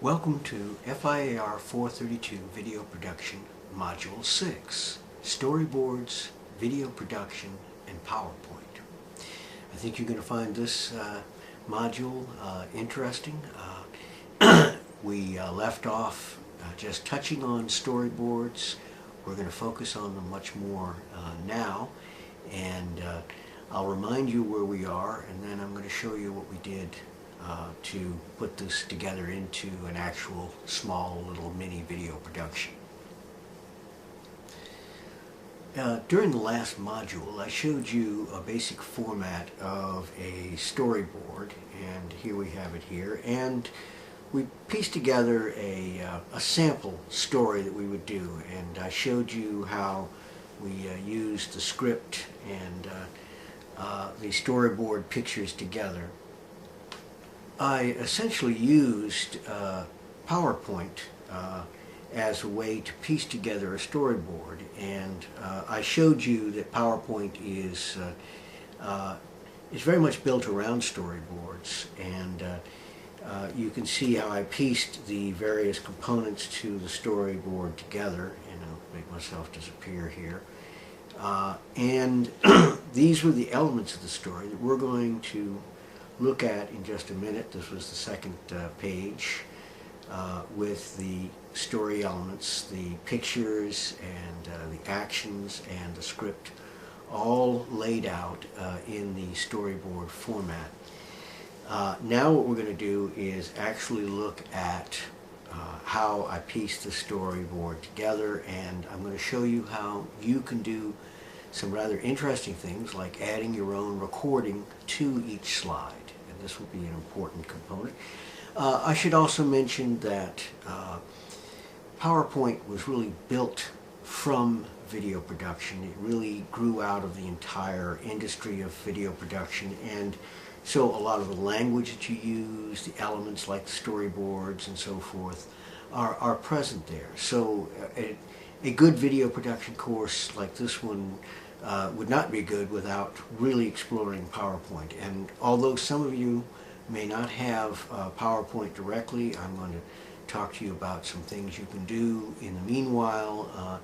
Welcome to FIAR 432 Video Production Module 6, Storyboards, Video Production, and PowerPoint. I think you're going to find this module interesting. We left off just touching on storyboards. We're going to focus on them much more now, and I'll remind you where we are, and then I'm going to show you what we did to put this together into an actual small little mini video production. During the last module, I showed you a basic format of a storyboard, and here we have it here, and we pieced together a sample story that we would do, and I showed you how we used the script and the storyboard pictures together. I essentially used PowerPoint as a way to piece together a storyboard, and I showed you that PowerPoint is very much built around storyboards, and you can see how I pieced the various components to the storyboard together, and I'll make myself disappear here. And these were the elements of the story that we're going to look at in just a minute. This was the second page with the story elements, the pictures and the actions and the script all laid out in the storyboard format. Now what we're going to do is actually look at how I pieced the storyboard together, and I'm going to show you how you can do some rather interesting things like adding your own recording to each slide, and this will be an important component. I should also mention that PowerPoint was really built from video production. It really grew out of the entire industry of video production, and so a lot of the language that you use, the elements like storyboards and so forth, are present there. So a good video production course like this one would not be good without really exploring PowerPoint. And although some of you may not have PowerPoint directly, I'm going to talk to you about some things you can do in the meanwhile.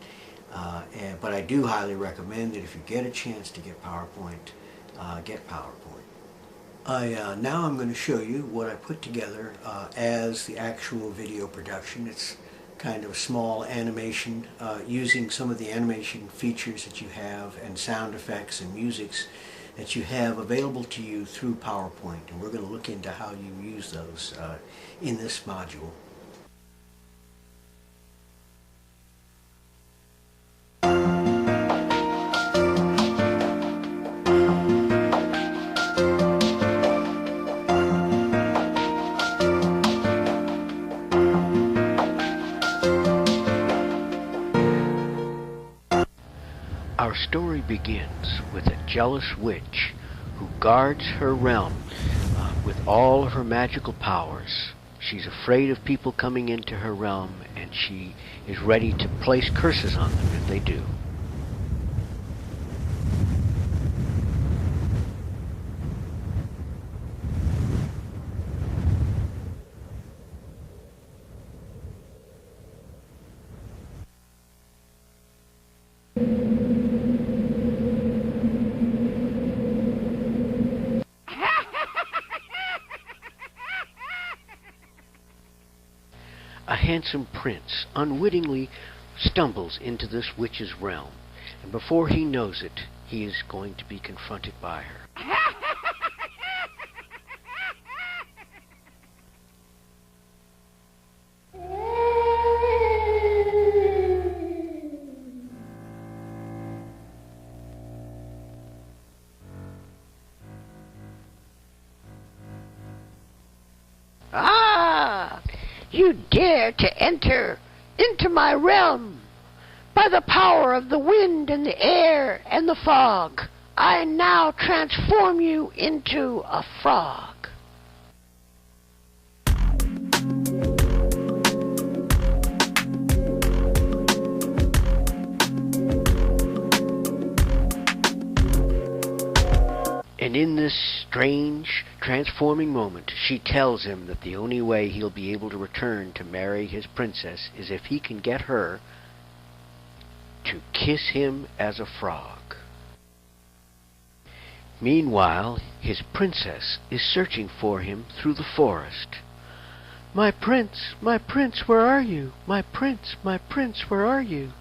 But I do highly recommend that if you get a chance to get PowerPoint, get PowerPoint. Now I'm going to show you what I put together as the actual video production. It's kind of small animation using some of the animation features that you have and sound effects and musics that you have available to you through PowerPoint, and we're going to look into how you use those in this module. Our story begins with a jealous witch who guards her realm with all of her magical powers. She's afraid of people coming into her realm, and she is ready to place curses on them if they do. A handsome prince unwittingly stumbles into this witch's realm, and before he knows it, he is going to be confronted by her. Ah! You dare to enter into my realm! By the power of the wind and the air and the fog, I now transform you into a frog. And in this strange, transforming moment, she tells him that the only way he'll be able to return to marry his princess is if he can get her to kiss him as a frog. Meanwhile, his princess is searching for him through the forest. My prince, where are you? My prince, where are you?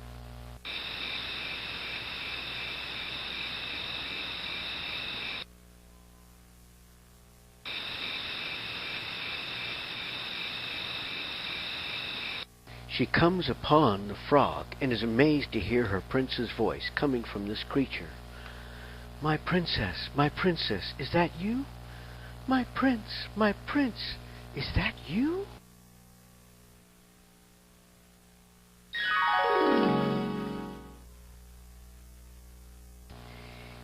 She comes upon the frog and is amazed to hear her prince's voice coming from this creature. My princess, is that you? My prince, is that you?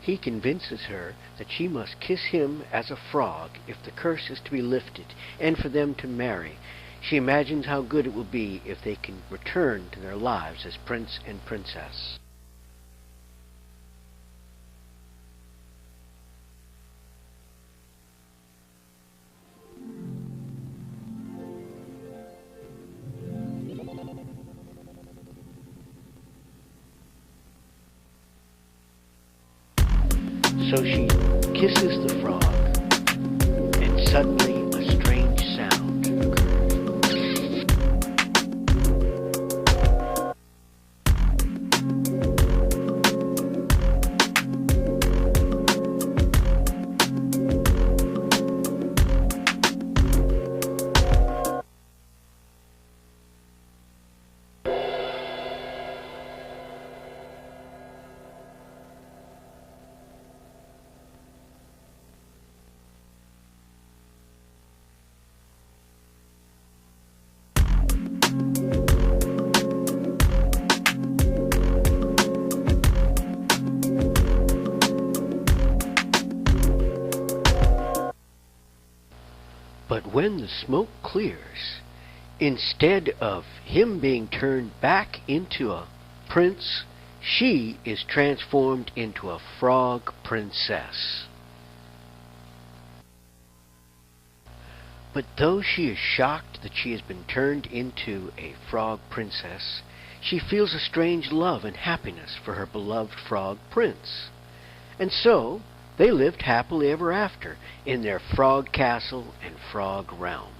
He convinces her that she must kiss him as a frog if the curse is to be lifted and for them to marry. She imagines how good it will be if they can return to their lives as prince and princess. So she kisses the frog, and suddenly a strange sound occurs. But when the smoke clears, instead of him being turned back into a prince, she is transformed into a frog princess. But though she is shocked that she has been turned into a frog princess, she feels a strange love and happiness for her beloved frog prince. And so they lived happily ever after in their frog castle and frog realm.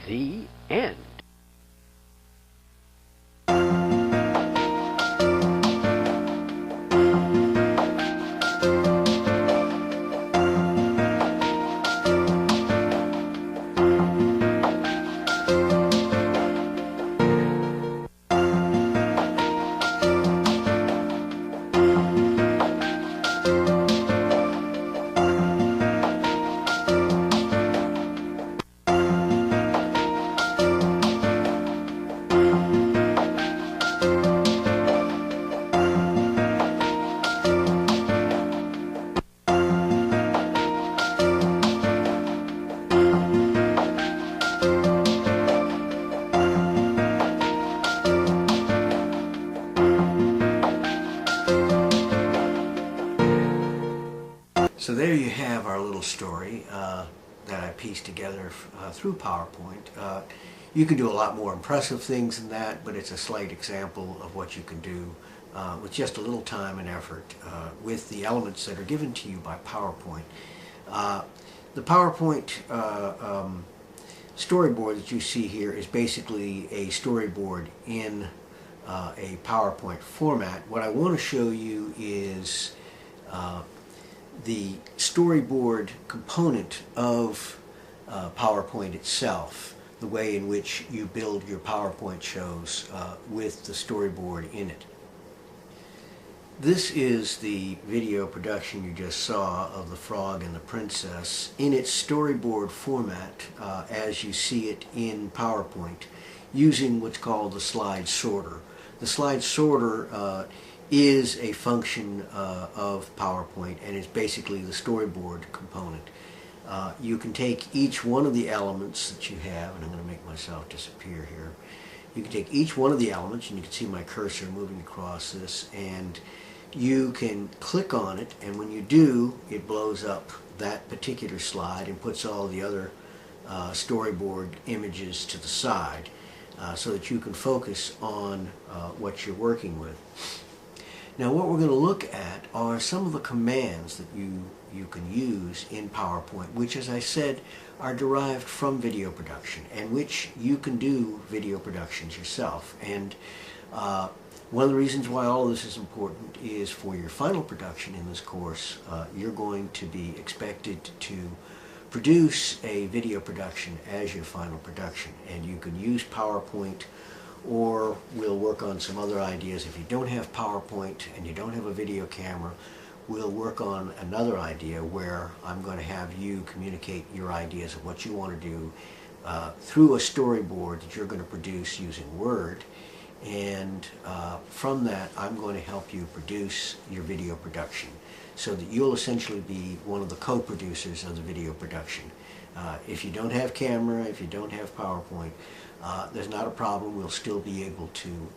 The end. So there you have our little story that I pieced together through PowerPoint. You can do a lot more impressive things than that, but it's a slight example of what you can do with just a little time and effort with the elements that are given to you by PowerPoint. The PowerPoint storyboard that you see here is basically a storyboard in a PowerPoint format. What I want to show you is the storyboard component of PowerPoint itself, the way in which you build your PowerPoint shows with the storyboard in it. This is the video production you just saw of the frog and the princess in its storyboard format as you see it in PowerPoint, using what's called the slide sorter. The slide sorter is a function of PowerPoint, and it's basically the storyboard component. You can take each one of the elements that you have, and I'm going to make myself disappear here. You can take each one of the elements, and you can see my cursor moving across this, and you can click on it, and when you do, it blows up that particular slide and puts all the other storyboard images to the side so that you can focus on what you're working with. Now what we're going to look at are some of the commands that you can use in PowerPoint, which, as I said, are derived from video production, and which you can do video productions yourself. And one of the reasons why all of this is important is for your final production in this course, you're going to be expected to produce a video production as your final production, and you can use PowerPoint, or we'll work on some other ideas. If you don't have PowerPoint and you don't have a video camera, we'll work on another idea where I'm going to have you communicate your ideas of what you want to do through a storyboard that you're going to produce using Word, and from that I'm going to help you produce your video production, so that you'll essentially be one of the co-producers of the video production. If you don't have camera, if you don't have PowerPoint, there's not a problem. We'll still be able to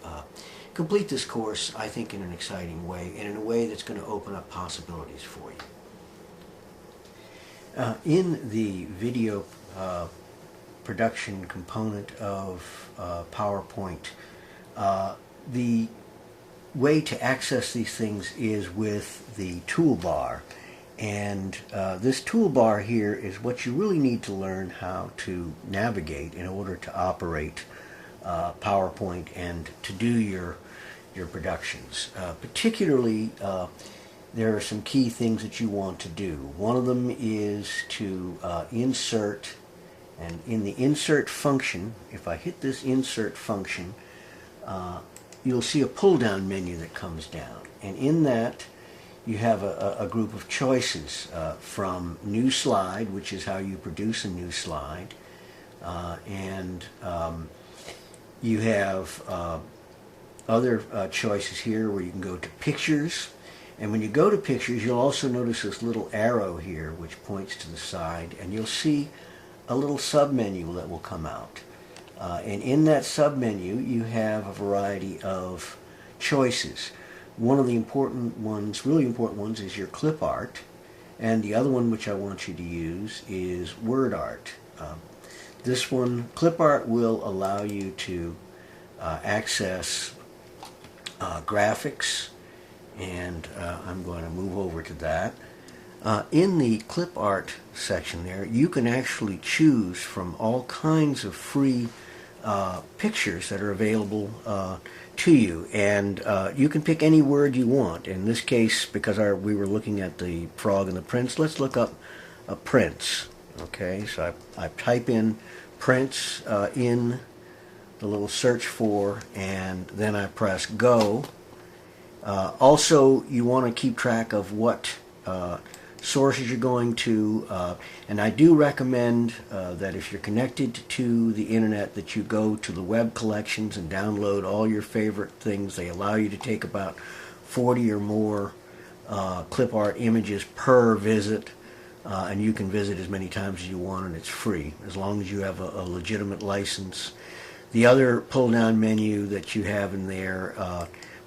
complete this course, I think, in an exciting way, and in a way that's going to open up possibilities for you. In the video production component of PowerPoint, the way to access these things is with the toolbar, and this toolbar here is what you really need to learn how to navigate in order to operate PowerPoint and to do your productions. Particularly, there are some key things that you want to do. One of them is to insert, and in the insert function, if I hit this insert function, you'll see a pull-down menu that comes down, and in that you have a group of choices from new slide, which is how you produce a new slide, and you have other choices here where you can go to pictures, and when you go to pictures you'll also notice this little arrow here which points to the side, and you'll see a little sub-menu that will come out. And in that sub-menu you have a variety of choices. One of the important ones, really important ones, is your clip art, and the other one which I want you to use is word art. This one, clip art, will allow you to access graphics, and I'm going to move over to that. In the clip art section there, you can actually choose from all kinds of free pictures that are available to you, and you can pick any word you want. In this case, because we were looking at the frog and the prince, let's look up a prince. Okay, so I type in prince in the little search for, and then I press go. Also, you want to keep track of what sources you're going to, and I do recommend that if you're connected to the internet, that you go to the web collections and download all your favorite things. They allow you to take about 40 or more clip art images per visit, and you can visit as many times as you want, and it's free as long as you have a legitimate license. The other pull down menu that you have in there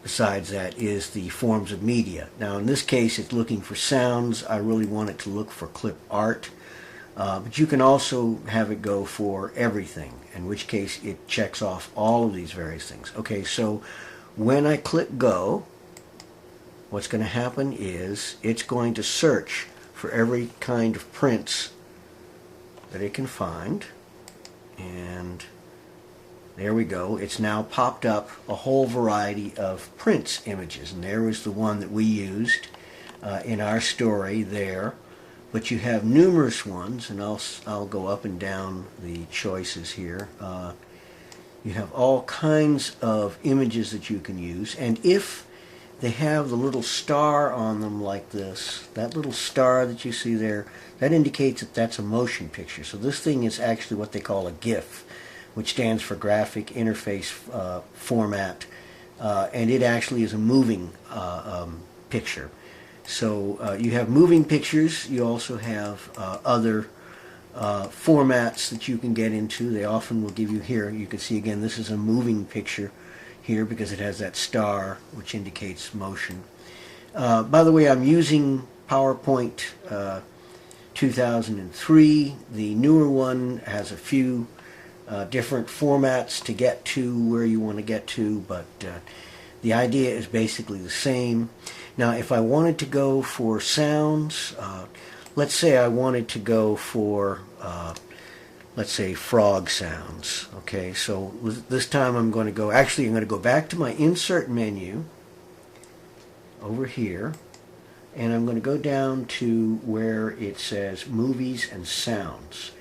besides that is the forms of media. Now in this case it's looking for sounds. I really want it to look for clip art, but you can also have it go for everything, in which case it checks off all of these various things. Okay, so when I click go, what's going to happen is it's going to search for every kind of prints that it can find, and there we go. It's now popped up a whole variety of Prince images, and there was the one that we used in our story there. But you have numerous ones, and I'll go up and down the choices here. You have all kinds of images that you can use, and if they have the little star on them like this, that little star that you see there, that indicates that that's a motion picture. So this thing is actually what they call a GIF, which stands for Graphic Interface Format, and it actually is a moving picture. So you have moving pictures. You also have other formats that you can get into. They often will give you here, you can see again, this is a moving picture here because it has that star which indicates motion. By the way, I'm using PowerPoint 2003. The newer one has a few different formats to get to where you want to get to, but the idea is basically the same. Now, if I wanted to go for sounds, let's say I wanted to go for, let's say, frog sounds. Okay, so this time I'm going to go, actually I'm going to go back to my insert menu over here, and I'm going to go down to where it says movies and sounds.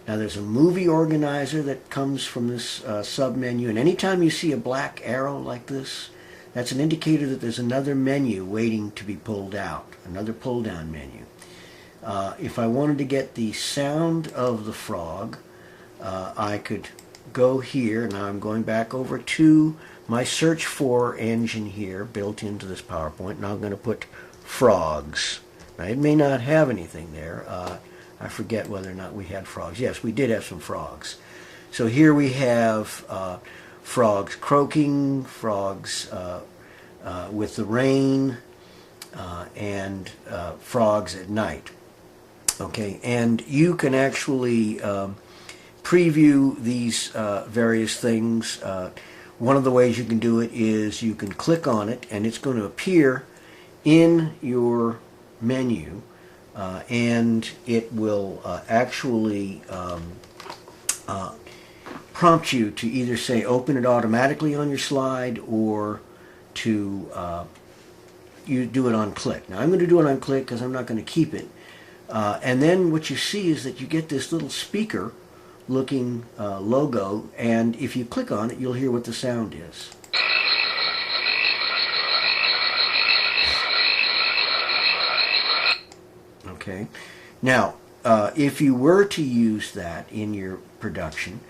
Now there's a movie organizer that comes from this sub-menu, and anytime you see a black arrow like this, that's an indicator that there's another menu waiting to be pulled out, another pull-down menu. If I wanted to get the sound of the frog, I could go here. Now I'm going back over to my search for engine here built into this PowerPoint. Now I'm going to put frogs. Now it may not have anything there. I forget whether or not we had frogs. Yes, we did have some frogs. So here we have frogs croaking, frogs with the rain, and frogs at night. Okay, and you can actually preview these various things. One of the ways you can do it is you can click on it and it's going to appear in your menu, and it will actually prompt you to either say open it automatically on your slide or to you do it on click. Now I'm going to do it on click because I'm not going to keep it. And then what you see is that you get this little speaker looking logo, and if you click on it you'll hear what the sound is. Okay. Now if you were to use that in your production,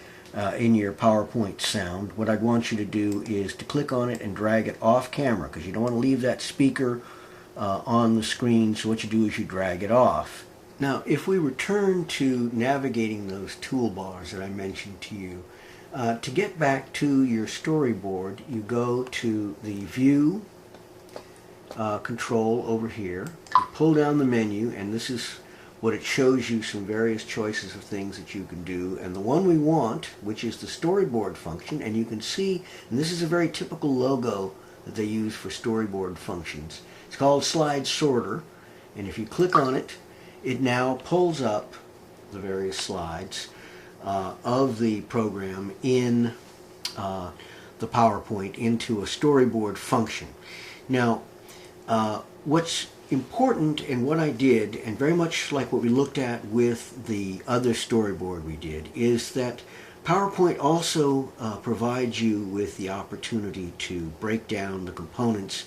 in your PowerPoint sound, what I'd want you to do is to click on it and drag it off camera, because you don't want to leave that speaker on the screen. So what you do is you drag it off. Now, if we return to navigating those toolbars that I mentioned to you, to get back to your storyboard, you go to the View control over here, you pull down the menu, and this is what it shows you, some various choices of things that you can do. And the one we want, which is the storyboard function, and you can see, and this is a very typical logo that they use for storyboard functions. It's called Slide Sorter, and if you click on it, it now pulls up the various slides of the program in the PowerPoint into a storyboard function. Now, what's important and what I did, and very much like what we looked at with the other storyboard we did, is that PowerPoint also provides you with the opportunity to break down the components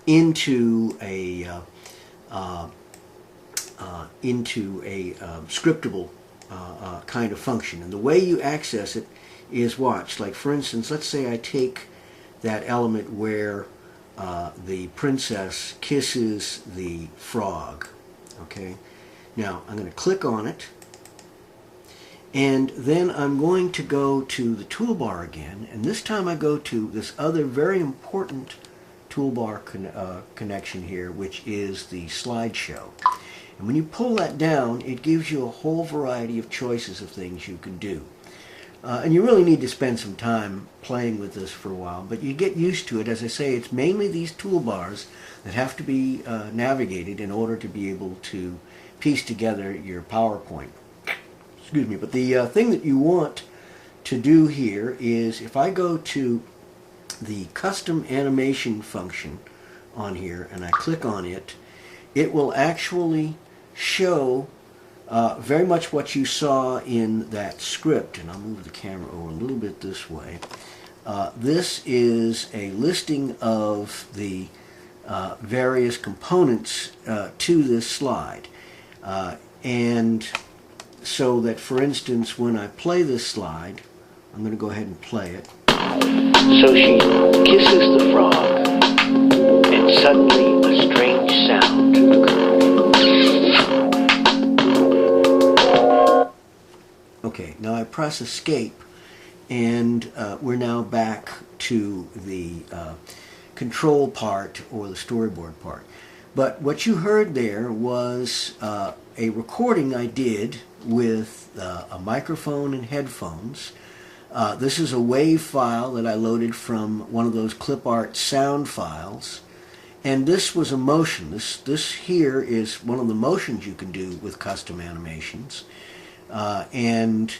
into a scriptable kind of function. And the way you access it is, watch, like for instance, let's say I take that element where the princess kisses the frog. Okay, now I'm going to click on it, and then I'm going to go to the toolbar again, and this time I go to this other very important toolbar connection here, which is the slideshow. And when you pull that down, it gives you a whole variety of choices of things you can do. And you really need to spend some time playing with this for a while, but you get used to it. As I say, it's mainly these toolbars that have to be navigated in order to be able to piece together your PowerPoint. Excuse me, but the thing that you want to do here is, if I go to the custom animation function on here and I click on it, it will actually show very much what you saw in that script. And I'll move the camera over a little bit this way. This is a listing of the various components to this slide. And so that, for instance, when I play this slide, I'm going to go ahead and play it. So she kisses the frog, and suddenly a strange sound occurred. Okay, now I press escape, and we're now back to the control part, or the storyboard part. But what you heard there was a recording I did with a microphone and headphones. This is a WAV file that I loaded from one of those clip art sound files. And this was a motion. This here is one of the motions you can do with custom animations. And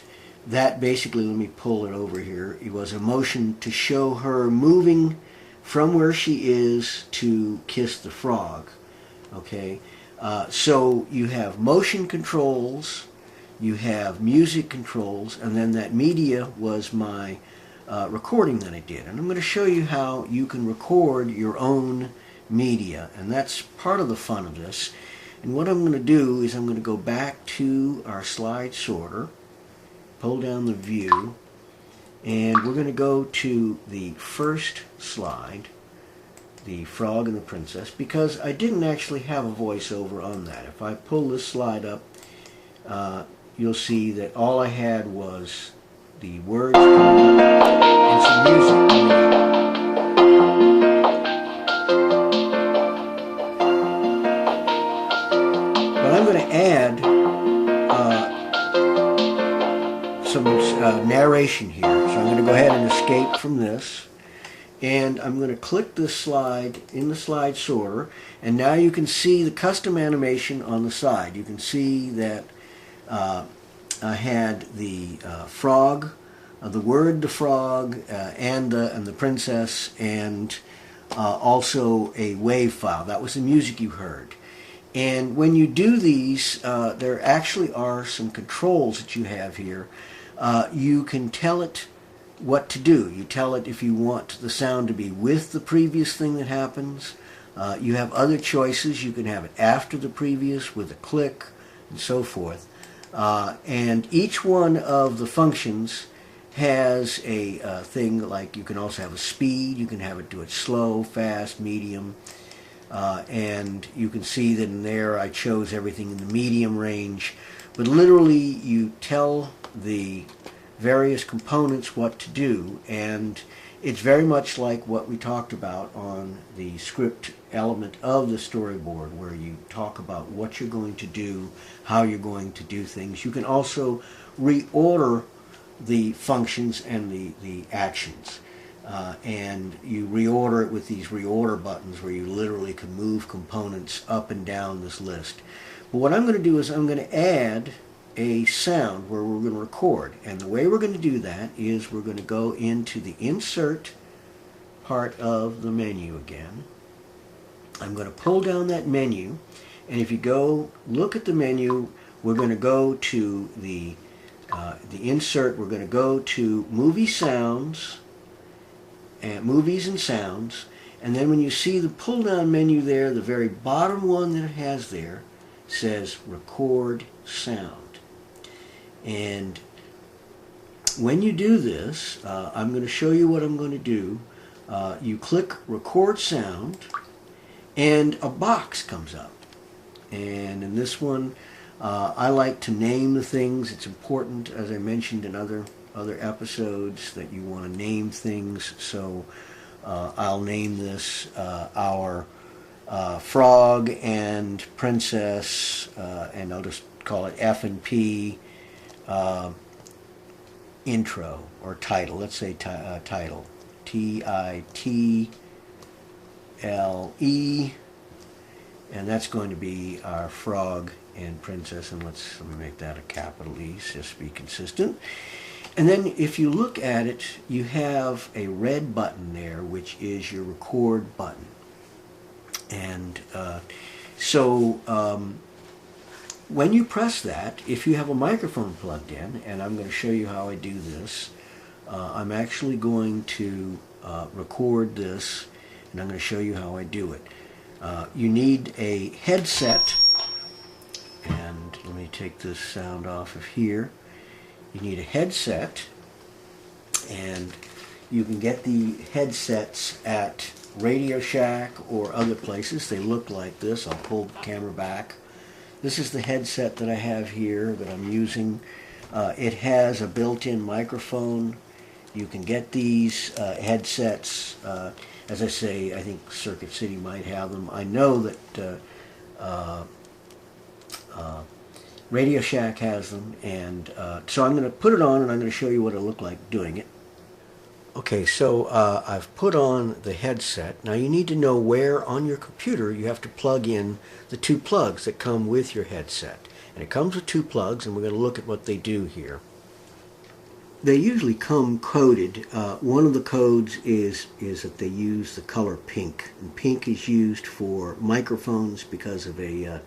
that basically, let me pull it over here, it was a motion to show her moving from where she is to kiss the frog. Okay, so you have motion controls, you have music controls, and then that media was my recording that I did. And I'm going to show you how you can record your own media, and that's part of the fun of this. And what I'm going to do is I'm going to go back to our slide sorter, pull down the view, and we're going to go to the first slide, the frog and the princess, because I didn't actually have a voiceover on that. If I pull this slide up, you'll see that all I had was the words coming up and some music coming up. But I'm going to add some narration here. So I'm going to go ahead and escape from this. And I'm going to click this slide in the slide sorter, and now you can see the custom animation on the side. You can see that I had the frog, the word the frog, and the princess, and also a WAV file. That was the music you heard. And when you do these, there actually are some controls that you have here. You can tell it what to do. You tell it if you want the sound to be with the previous thing that happens. You have other choices. You can have it after the previous with a click and so forth. And each one of the functions has a thing like you can also have a speed. You can have it do it slow, fast, medium. And you can see that in there I chose everything in the medium range. But literally you tell the various components what to do, and it's very much like what we talked about on the script element of the storyboard, where you talk about what you're going to do, how you're going to do things. You can also reorder the functions and the actions, and you reorder it with these reorder buttons where you literally can move components up and down this list. But what I'm going to do is I'm going to add a sound where we're going to record, and the way we're going to do that is we're going to go into the insert part of the menu again. I'm going to pull down that menu, and if you go look at the menu, we're going to go to the insert. We're going to go to movie sounds and movies and sounds, and then when you see the pull down menu there, the very bottom one that it has there says record sound. And when you do this, I'm going to show you what I'm going to do. You click record sound, and a box comes up. And in this one, I like to name the things. It's important, as I mentioned in other episodes, that you want to name things. So I'll name this our frog and princess, and I'll just call it F&P intro or title. Let's say title, T-I-T-L-E, and that's going to be our frog and princess, and let me make that a capital E just to be consistent. And then if you look at it, you have a red button there, which is your record button. And when you press that, if you have a microphone plugged in, and I'm going to show you how I do this, I'm actually going to record this, and I'm going to show you how I do it. You need a headset, and let me take this sound off of here. You need a headset, and you can get the headsets at Radio Shack or other places. They look like this. I'll pull the camera back. This is the headset that I have here that I'm using. It has a built-in microphone. You can get these headsets. As I say, I think Circuit City might have them. I know that Radio Shack has them, and so I'm going to put it on and I'm going to show you what it looked like doing it. Okay, so I've put on the headset. Now you need to know where on your computer you have to plug in the two plugs that come with your headset. And it comes with two plugs, and we're going to look at what they do here. They usually come coded. One of the codes is that they use the color pink. And pink is used for microphones because of a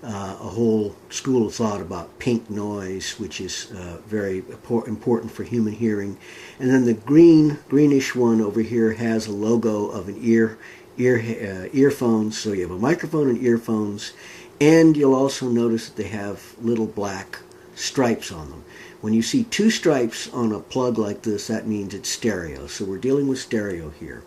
whole school of thought about pink noise, which is very important for human hearing. And then the greenish one over here has a logo of an earphones. So you have a microphone and earphones, and you'll also notice that they have little black stripes on them. When you see two stripes on a plug like this, that means it's stereo. So we're dealing with stereo here.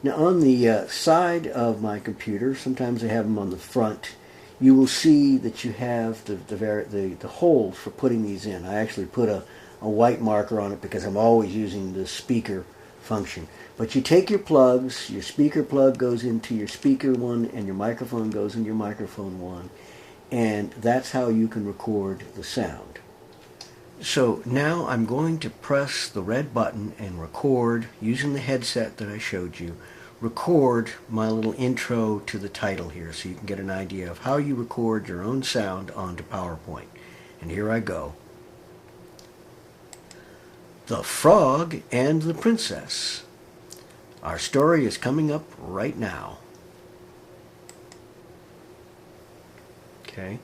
Now on the side of my computer, sometimes I have them on the front, you will see that you have the holes for putting these in. I actually put a white marker on it because I'm always using the speaker function. But you take your plugs, your speaker plug goes into your speaker one, and your microphone goes into your microphone one, and that's how you can record the sound. So now I'm going to press the red button and record, using the headset that I showed you, record my little intro to the title here so you can get an idea of how you record your own sound onto PowerPoint. And here I go. The Frog and the Princess. Our story is coming up right now. Okay.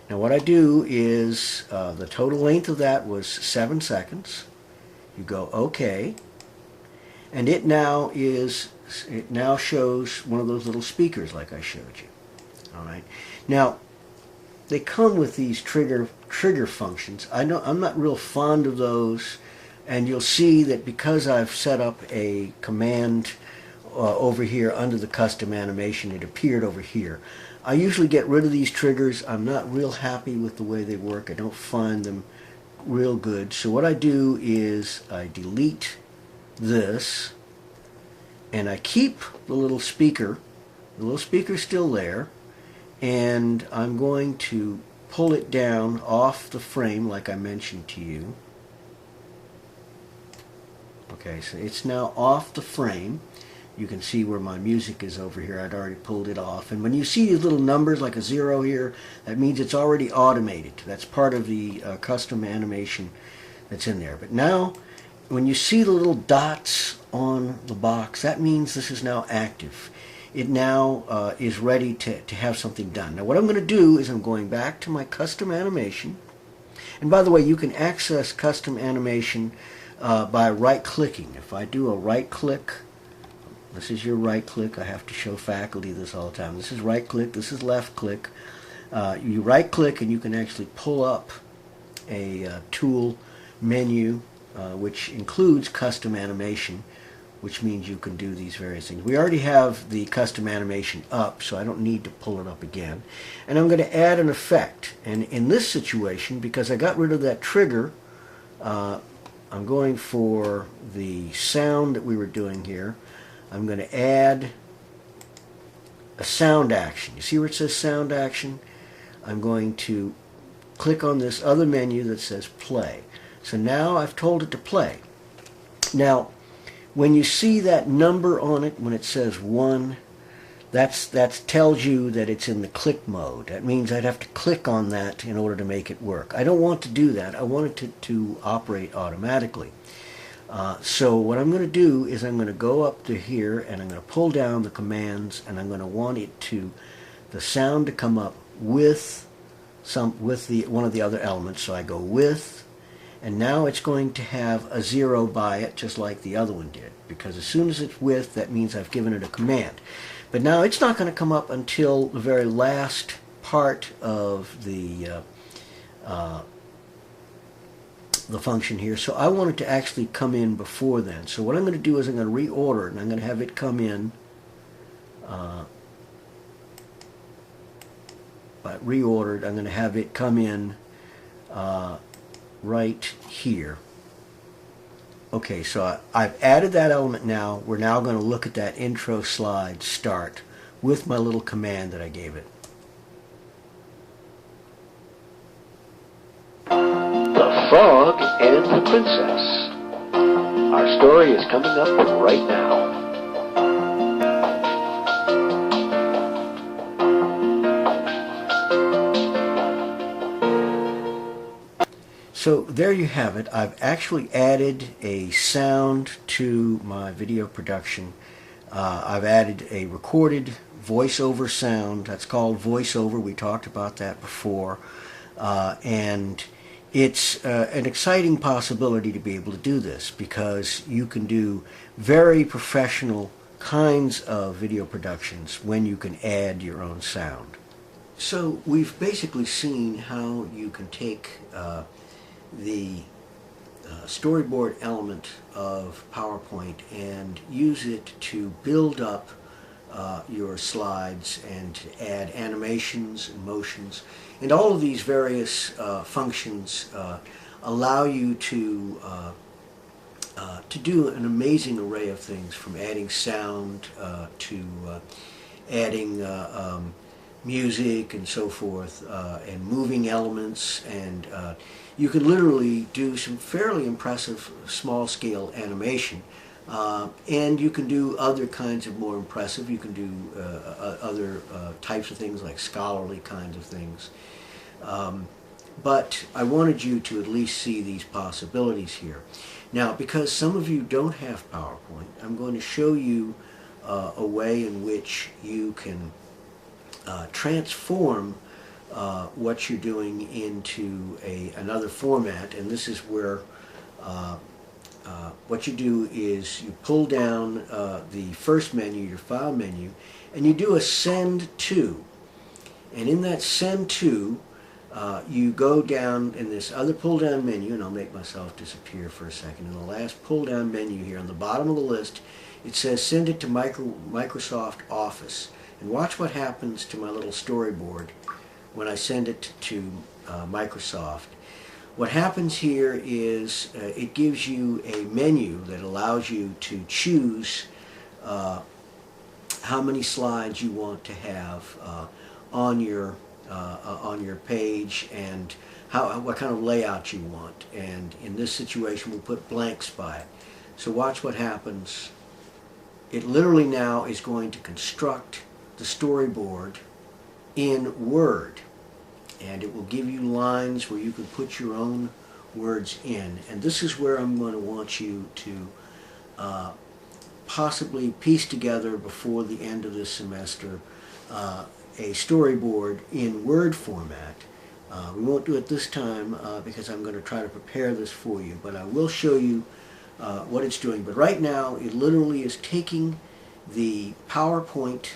Now what I do is, the total length of that was 7 seconds. You go OK. And it now shows one of those little speakers like I showed you. All right. Now, they come with these trigger functions. I know I'm not real fond of those, and you'll see that because I've set up a command over here under the custom animation, it appeared over here. I usually get rid of these triggers. I'm not real happy with the way they work. I don't find them real good. So what I do is I delete this, and I keep the little speaker. The little speaker's still there, and I'm going to pull it down off the frame like I mentioned to you. Okay, so it's now off the frame. You can see where my music is over here. I'd already pulled it off. And when you see these little numbers like a 0 here, that means it's already automated. That's part of the custom animation that's in there. But now, when you see the little dots on the box, that means this is now active. It now is ready to have something done. Now what I'm going to do is I'm going back to my custom animation. And by the way, you can access custom animation by right-clicking. If I do a right-click, this is your right-click. I have to show faculty this all the time. This is right-click. This is left-click. You right-click and you can actually pull up a tool menu which includes custom animation, which means you can do these various things. We already have the custom animation up, so I don't need to pull it up again. And I'm going to add an effect. And in this situation, because I got rid of that trigger, I'm going for the sound that we were doing here. I'm going to add a sound action. You see where it says sound action? I'm going to click on this other menu that says play. So now I've told it to play. Now, when you see that number on it, when it says 1, that tells you that it's in the click mode. That means I'd have to click on that in order to make it work. I don't want to do that. I want it to operate automatically. So what I'm going to do is I'm going to go up to here and I'm going to pull down the commands, and I'm going to want the sound to come up with one of the other elements. So I go with, and now it's going to have a 0 by it, just like the other one did, because as soon as it's with, that means I've given it a command. But now it's not going to come up until the very last part of the function here. So I want it to actually come in before then. So what I'm going to do is I'm going to reorder it, and I'm going to have it come in reordered. I'm going to have it come in right here. Okay, so I've added that element now. We're now going to look at that intro slide start with my little command that I gave it. The Frog and the Princess. Our story is coming up right now. So there you have it. I've actually added a sound to my video production. I've added a recorded voiceover sound. That's called voiceover. We talked about that before. And it's an exciting possibility to be able to do this because you can do very professional kinds of video productions when you can add your own sound. So we've basically seen how you can take the storyboard element of PowerPoint and use it to build up your slides and to add animations and motions. And all of these various functions allow you to do an amazing array of things, from adding sound to adding music and so forth, and moving elements, and you can literally do some fairly impressive small-scale animation, and you can do other kinds of more impressive. You can do other types of things like scholarly kinds of things. But I wanted you to at least see these possibilities here. Now, because some of you don't have PowerPoint, I'm going to show you a way in which you can transform what you're doing into another format. And this is where what you do is you pull down the first menu, your file menu, and you do a send to. And in that send to, you go down in this other pull down menu, and I'll make myself disappear for a second. In the last pull down menu here on the bottom of the list, it says send it to Microsoft Office. And watch what happens to my little storyboard when I send it to Microsoft. What happens here is it gives you a menu that allows you to choose how many slides you want to have on your page, and what kind of layout you want. And in this situation, we'll put blanks by it. So watch what happens. It literally now is going to construct the storyboard in Word, and it will give you lines where you can put your own words in. And this is where I'm going to want you to possibly piece together before the end of this semester a storyboard in Word format. We won't do it this time because I'm going to try to prepare this for you, but I will show you what it's doing. But right now it literally is taking the PowerPoint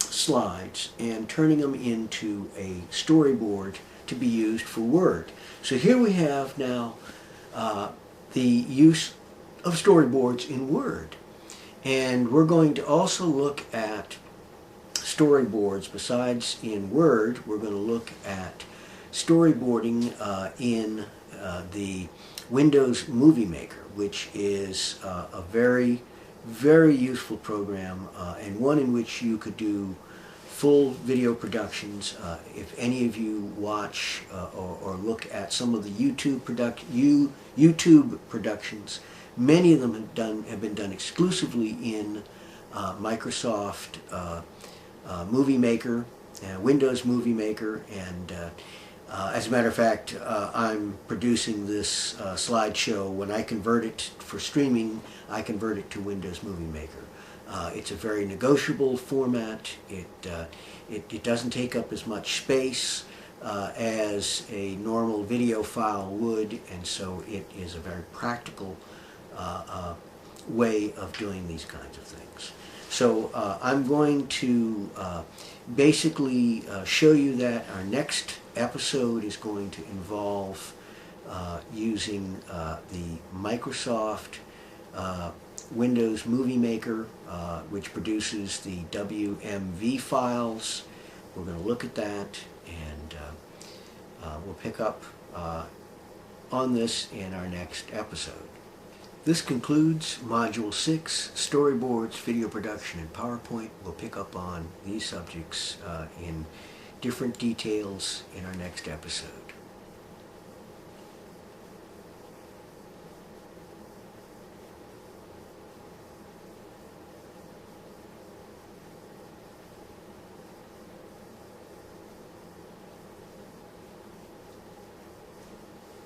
slides and turning them into a storyboard to be used for Word. So here we have now the use of storyboards in Word. And we're going to also look at storyboards besides in Word. We're going to look at storyboarding in the Windows Movie Maker, which is a very useful program, and one in which you could do full video productions. If any of you watch or look at some of the YouTube productions, many of them have been done exclusively in Microsoft Movie Maker, Windows Movie Maker, and as a matter of fact, I'm producing this slideshow. When I convert it for streaming, I convert it to Windows Movie Maker. It's a very negotiable format. It doesn't take up as much space as a normal video file would, and so it is a very practical way of doing these kinds of things. So I'm going to basically show you that. Our next episode is going to involve using the Microsoft Windows Movie Maker, which produces the WMV files. We're going to look at that, and we'll pick up on this in our next episode. This concludes Module 6, Storyboards, Video Production, and PowerPoint. We'll pick up on these subjects in different details in our next episode.